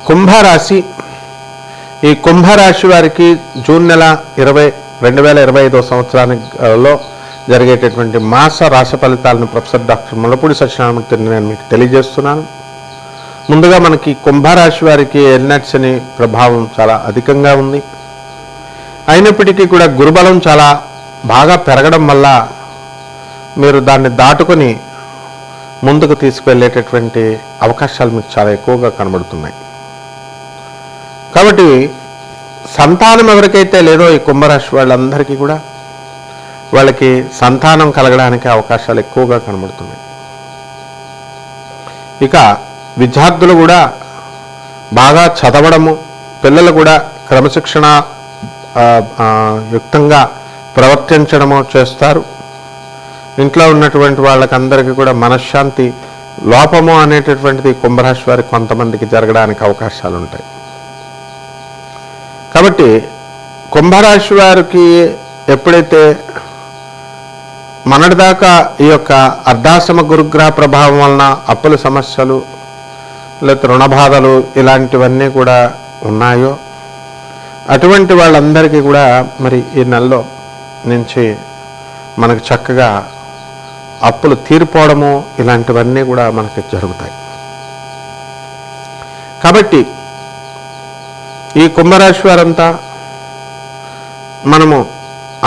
కుంభరాశి. ఈ కుంభరాశి వారికి జూన్ నెల 2025 సంవత్సరానిలో జరిగేటటువంటి మాస రాశి ఫలితాలను ప్రొఫెసర్ డాక్టర్ ముల్లపూడి సత్యనారాయణమూర్తిని నేను మీకు తెలియజేస్తున్నాను. ముందుగా మనకి కుంభరాశి వారికి ఎల్నెట్స్ అని ప్రభావం చాలా అధికంగా ఉంది. అయినప్పటికీ కూడా గురుబలం చాలా బాగా పెరగడం వల్ల మీరు దాన్ని దాటుకొని ముందుకు తీసుకువెళ్ళేటటువంటి అవకాశాలు మీకు చాలా ఎక్కువగా కనబడుతున్నాయి. కాబట్టి సంతానం ఎవరికైతే లేదో ఈ కుంభరాశి వాళ్ళందరికీ కూడా వాళ్ళకి సంతానం కలగడానికి అవకాశాలు ఎక్కువగా కనబడుతున్నాయి. ఇక విద్యార్థులు కూడా బాగా చదవడము, పిల్లలు కూడా క్రమశిక్షణ యుక్తంగా ప్రవర్తించడము చేస్తారు. ఇంట్లో ఉన్నటువంటి వాళ్ళకందరికీ కూడా మనశ్శాంతి లోపము అనేటటువంటిది కుంభరాశి వారికి కొంతమందికి జరగడానికి అవకాశాలు ఉంటాయి. కాబట్టి కుంభరాశి వారికి ఎప్పుడైతే మొన్నటిదాకా ఈ యొక్క అర్ధాశ్రమ గురుగ్రహ ప్రభావం వలన అప్పుల సమస్యలు లేకపోతే రుణబాధలు ఇలాంటివన్నీ కూడా ఉన్నాయో అటువంటి వాళ్ళందరికీ కూడా మరి ఈ నెలలో నుంచి మనకు చక్కగా అప్పులు తీరిపోవడము ఇలాంటివన్నీ కూడా మనకి జరుగుతాయి. కాబట్టి ఈ కుంభరాశి వారంతా మనము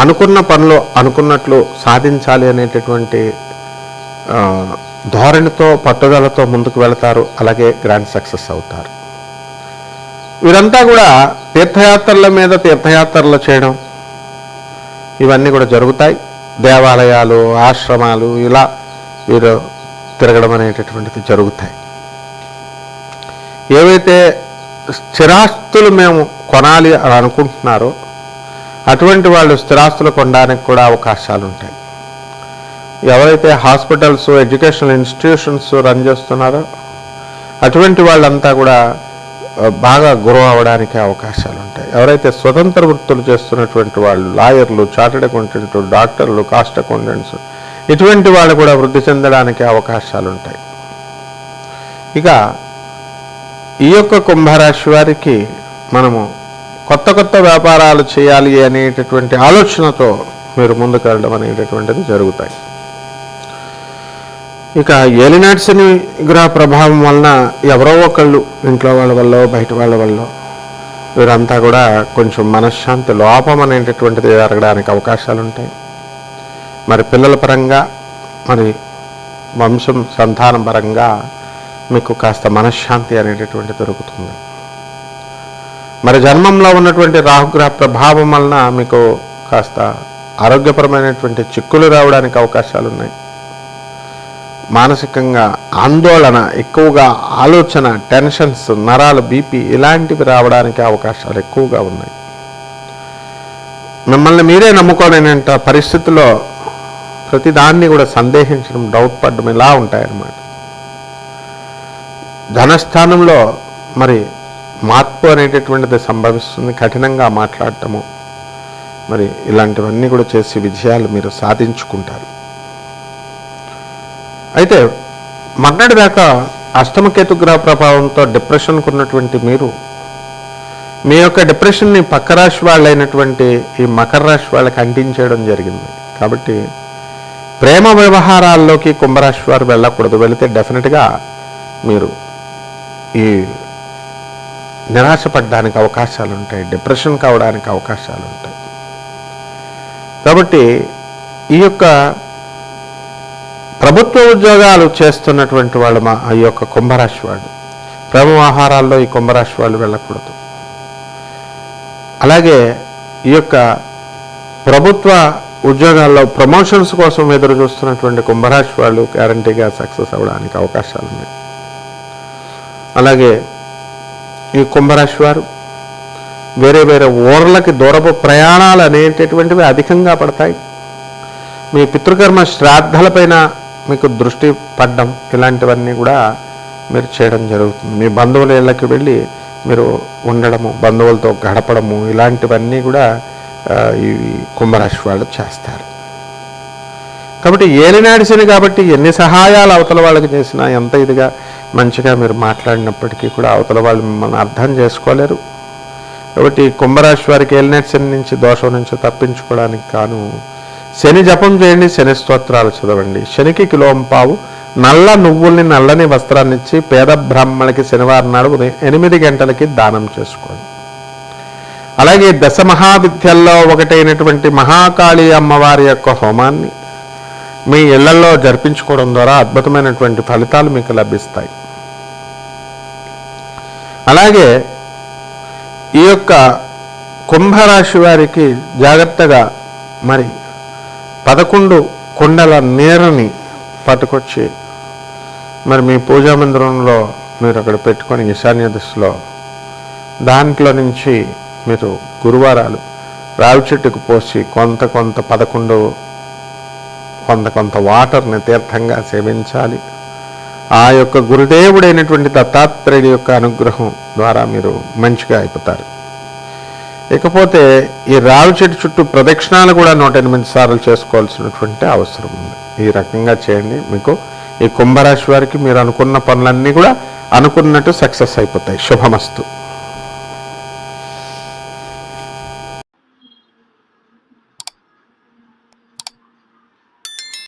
అనుకున్న పనులు అనుకున్నట్లు సాధించాలి అనేటటువంటి ధోరణితో పట్టుదలతో ముందుకు వెళతారు. అలాగే గ్రాండ్ సక్సెస్ అవుతారు. వీరంతా కూడా తీర్థయాత్రల మీద తీర్థయాత్రలు చేయడం ఇవన్నీ కూడా జరుగుతాయి. దేవాలయాలు, ఆశ్రమాలు ఇలా వీరు తిరగడం అనేటటువంటిది జరుగుతాయి. ఏవైతే స్థిరాస్తులు మేము కొనాలి అని అనుకుంటున్నారో అటువంటి వాళ్ళు స్థిరాస్తులు కొనడానికి కూడా అవకాశాలు ఉంటాయి. ఎవరైతే హాస్పిటల్స్, ఎడ్యుకేషనల్ ఇన్స్టిట్యూషన్స్ రన్ చేస్తున్నారో అటువంటి వాళ్ళంతా కూడా బాగా గ్రో అవ్వడానికి అవకాశాలు ఉంటాయి. ఎవరైతే స్వతంత్ర వృత్తులు చేస్తున్నటువంటి వాళ్ళు, లాయర్లు, చార్టెడ్ అకౌంటెంట్, డాక్టర్లు, కాస్ట్ అకౌంటెంట్స్ ఇటువంటి వాళ్ళు కూడా వృద్ధి చెందడానికి అవకాశాలు ఉంటాయి. ఇక ఈ యొక్క కుంభరాశి వారికి మనము కొత్త కొత్త వ్యాపారాలు చేయాలి అనేటటువంటి ఆలోచనతో మీరు ముందుకు వెళ్ళడం అనేటటువంటిది జరుగుతాయి. ఇక ఏలినాట్స్ని గ్రహ ప్రభావం వలన ఎవరో ఒకళ్ళు ఇంట్లో వాళ్ళ వల్ల బయట వాళ్ళ వల్ల వీరంతా కూడా కొంచెం మనశ్శాంతి లోపం అనేటటువంటిది జరగడానికి అవకాశాలు ఉంటాయి. మరి పిల్లల పరంగా మరి వంశం సంతానం పరంగా మీకు కాస్త మనశ్శాంతి అనేటటువంటి దొరుకుతుంది. మరి జన్మంలో ఉన్నటువంటి రాహుగ్రహ ప్రభావం వలన మీకు కాస్త ఆరోగ్యపరమైనటువంటి చిక్కులు రావడానికి అవకాశాలు ఉన్నాయి. మానసికంగా ఆందోళన, ఎక్కువగా ఆలోచన, టెన్షన్స్, నరాలు, బీపీ ఇలాంటివి రావడానికి అవకాశాలు ఎక్కువగా ఉన్నాయి. మిమ్మల్ని మీరే నమ్ముకోలేనంత పరిస్థితుల్లో ప్రతిదాన్ని కూడా సందేహించడం, డౌట్ పడడం ఇలా ఉంటాయన్నమాట. ధనస్థానంలో మరి మార్పు అనేటటువంటిది సంభవిస్తుంది. కఠినంగా మాట్లాడటము మరి ఇలాంటివన్నీ కూడా చేసి విజయాలు మీరు సాధించుకుంటారు. అయితే మొన్నటి దాకా అష్టమకేతు గ్రహ ప్రభావంతో డిప్రెషన్కు ఉన్నటువంటి మీరు మీ యొక్క డిప్రెషన్ని పక్క రాశి వాళ్ళైనటువంటి ఈ మకర రాశి వాళ్ళకి అంటించేయడం జరిగింది. కాబట్టి ప్రేమ వ్యవహారాల్లోకి కుంభరాశి వారు వెళ్ళకూడదు. వెళితే డెఫినెట్గా మీరు ఈ నిరాశపడడానికి అవకాశాలు ఉంటాయి, డిప్రెషన్ కావడానికి అవకాశాలు ఉంటాయి. కాబట్టి ఈ యొక్క ప్రభుత్వ ఉద్యోగాలు చేస్తున్నటువంటి వాళ్ళు ఈ యొక్క కుంభరాశి వాళ్ళు ప్రేమ వ్యవహారాల్లో ఈ కుంభరాశి వాళ్ళు వెళ్ళకూడదు. అలాగే ఈ యొక్క ప్రభుత్వ ఉద్యోగాల్లో ప్రమోషన్స్ కోసం ఎదురు చూస్తున్నటువంటి కుంభరాశి వాళ్ళు గ్యారంటీగా సక్సెస్ అవ్వడానికి అవకాశాలు ఉన్నాయి. అలాగే ఈ కుంభరాశి వారు వేరే వేరే ఊర్లకి దూరపు ప్రయాణాలు అనేటటువంటివి అధికంగా పడతాయి. మీ పితృకర్మ శ్రాద్ధలపైన మీకు దృష్టి పడడం ఇలాంటివన్నీ కూడా మీరు చేయడం జరుగుతుంది. మీ బంధువుల ఇళ్ళకి వెళ్ళి మీరు ఉండడము, బంధువులతో గడపడము ఇలాంటివన్నీ కూడా ఈ కుంభరాశి వాళ్ళు చేస్తారు. కాబట్టి ఏలినాడి శని కాబట్టి ఎన్ని సహాయాలు అవతల వాళ్ళకి చేసినా ఎంత ఇదిగా మంచిగా మీరు మాట్లాడినప్పటికీ కూడా అవతల వాళ్ళు మిమ్మల్ని అర్థం చేసుకోలేరు. కాబట్టి కుంభరాశి వారికి ఏలినాటి శని నుంచి దోషం నుంచి తప్పించుకోవడానికి కాను శని జపం చేయండి, శని స్తోత్రాలు చదవండి. శనికి కిలోంపావు నల్ల నువ్వుల్ని నల్లని వస్త్రాన్ని ఇచ్చి పేద బ్రాహ్మణులకి శనివారం నాడు 8 గంటలకి దానం చేసుకోండి. అలాగే దశ మహావిద్యల్లో ఒకటైనటువంటి మహాకాళి అమ్మవారి యొక్క హోమాన్ని మీ ఇళ్లలో జరిపించుకోవడం ద్వారా అద్భుతమైనటువంటి ఫలితాలు మీకు లభిస్తాయి. అలాగే ఈ యొక్క కుంభరాశి వారికి జాగ్రత్తగా మరి 11 కుండల నీరుని పట్టుకొచ్చి మరి మీ పూజా మందిరంలో మీరు అక్కడ పెట్టుకొని ఈశాన్య దిశలో దాంట్లో నుంచి మీరు గురువారాలు రావి చెట్టుకు పోసి కొంత 11 కొంత వాటర్ని తీర్థంగా సేవించాలి. ఆ యొక్క గురుదేవుడైనటువంటి దత్తాత్రేయుడి యొక్క అనుగ్రహం ద్వారా మీరు మంచిగా అయిపోతారు. ఇకపోతే ఈ రావి చెట్టు చుట్టూ ప్రదక్షిణాలు కూడా 108 సార్లు చేసుకోవాల్సినటువంటి అవసరం ఉంది. ఈ రకంగా చేయండి. మీకు ఈ కుంభరాశి వారికి మీరు అనుకున్న పనులన్నీ కూడా అనుకున్నట్టు సక్సెస్ అయిపోతాయి. శుభమస్తు.